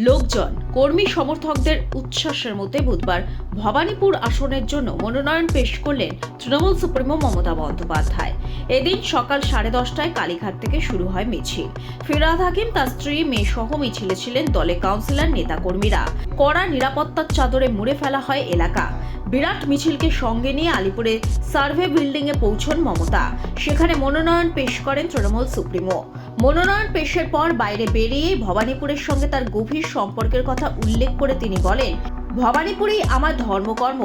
লোকজন কর্মী সমর্থকদের উচ্ছ্বাসের মধ্যে বুধবার ভবানীপুর আসনের জন্য মনোনয়ন পেশ করলেন তৃণমূল সুপ্রিমো মমতা বন্দ্যোপাধ্যায়। এদিন সকাল 10:30টায় কালীঘাট থেকে শুরু হয় মিছিল। ফিরহাদ হাকিম, তার স্ত্রী, মেয়ে সহ মিছিলে ছিলেন দলের কাউন্সিলর, নেতাকর্মীরা। কড়া নিরাপত্তার চাদরে মুড়ে ফেলা হয় এলাকা। বিরাট মিছিলকে সঙ্গে নিয়ে আলিপুরে সার্ভে বিল্ডিং এ পৌঁছন মমতা। সেখানে মনোনয়ন পেশ করেন তৃণমূল সুপ্রিমো। মনোনয়ন পেশের পর বাইরে বেরিয়ে ভবানীপুরের সঙ্গে তার গভীর সম্পর্কের কথা উল্লেখ করে তিনি বলেন, ভবানীপুরেই আমার ধর্মকর্ম,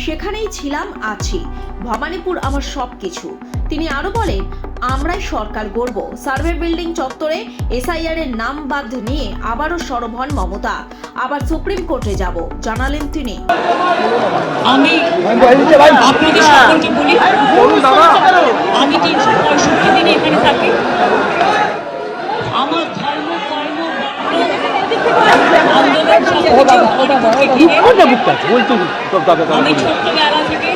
সেখানেই ছিলাম, আছি। ভবানীপুর আমার সবকিছু। তিনি আরো বলেন, আমরাই সরকার গড়ব। সার্ভে বিল্ডিং চত্বরে এসআইআর এর নাম বাদ নিয়ে আবারও সরব হন মমতা। আবার সুপ্রিম কোর্টে যাব জানালেন তিনি। আমি আপনাদের সকলকে বলি, আমি 365 দিন এখানে থাকি। আমার ধর্ম, কর্ম, আমি ছোট্টবেলা থেকে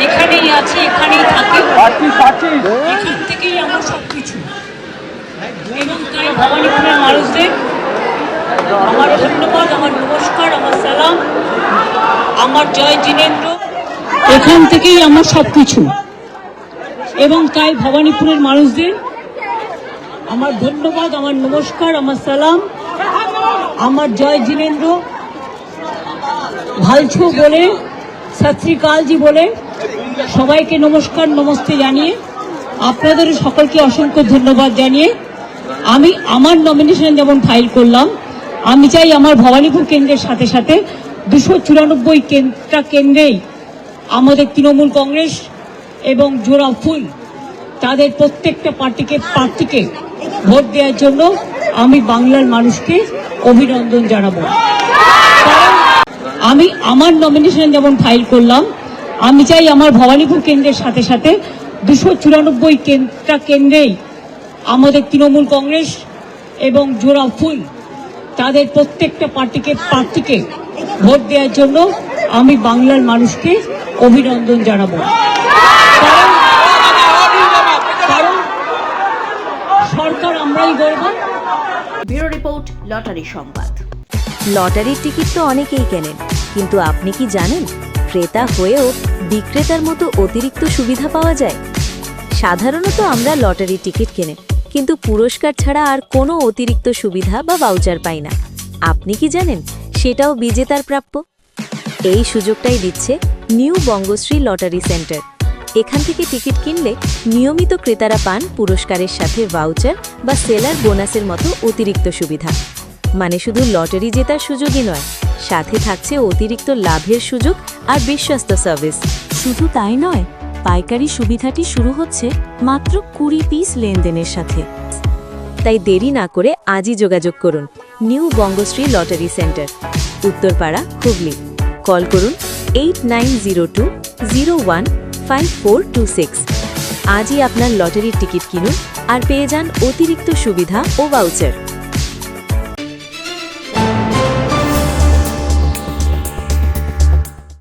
এখানেই আছি, এখানেই থাকি, এখান থেকেই আমার সবকিছু। এবং তাই ভবানীপুরের মানুষদের আমার ধন্যবাদ, আমার নমস্কার, আমার সালাম, আমার জয় জিনেন্দ্র। এখান থেকেই আমার সবকিছু। এবং তাই ভবানীপুরের মানুষদের আমার ধন্যবাদ, আমার নমস্কার, আমার সালাম, আমার জয় জিনেন্দ্র। ভালছো বলে, সত শ্রী আকালজি বলে সবাইকে নমস্কার, নমস্তে জানিয়ে আপনাদের সকলকে অসংখ্য ধন্যবাদ জানিয়ে আমি আমার নমিনেশন যেমন ফাইল করলাম, আমি চাই আমার ভবানীপুর কেন্দ্রের সাথে সাথে 294টা কেন্দ্রেই আমাদের তৃণমূল কংগ্রেস এবং জোড়া ফুল তাদের প্রত্যেকটা প্রার্থীকে ভোট দেওয়ার জন্য আমি বাংলার মানুষকে অভিনন্দন জানাবো। আমি আমার নমিনেশন যেমন ফাইল করলাম, আমি চাই আমার ভবানীপুর কেন্দ্রের সাথে সাথে 294টা কেন্দ্রেই আমাদের তৃণমূল কংগ্রেস এবং জোড়া ফুল তাদের প্রত্যেকটা প্রার্থীকে ভোট দেওয়ার জন্য আমি বাংলার মানুষকে অভিনন্দন জানাবো। কারণ সরকার আমরাই গড়ব। ব্যুরো রিপোর্ট, লটারি সংবাদ। লটারির টিকিট তো অনেকেই কেনেন, কিন্তু আপনি কি জানেন ক্রেতা হয়েও বিক্রেতার মতো অতিরিক্ত সুবিধা পাওয়া যায়? সাধারণত আমরা লটারির টিকিট কিনে কিন্তু পুরস্কার ছাড়া আর কোনো অতিরিক্ত সুবিধা বা ভাউচার পাই না। আপনি কি জানেন সেটাও বিজেতার প্রাপ্য? এই সুযোগটাই দিচ্ছে নিউ বঙ্গশ্রী লটারি সেন্টার। এখান থেকে টিকিট কিনলে নিয়মিত ক্রেতারা পান পুরস্কারের সাথে ভাউচার বা সেলার বোনাসের মতো অতিরিক্ত সুবিধা। মানে শুধু লটারি জেতার সুযোগই নয়, সাথে থাকছে অতিরিক্ত লাভের সুযোগ আর বিশ্বস্ত সার্ভিস। শুধু তাই নয়, পাইকারি সুবিধাটি শুরু হচ্ছে মাত্র 20 পিস লেনদেনের সাথে। তাই দেরি না করে আজই যোগাযোগ করুন new Bangashree lottery centre, Uttarpara, Hooghly. Call করুন 8902015426। আজই আপনার লটারির টিকিট কিনুন আর পেয়ে যান অতিরিক্ত সুবিধা ও ভাউচার।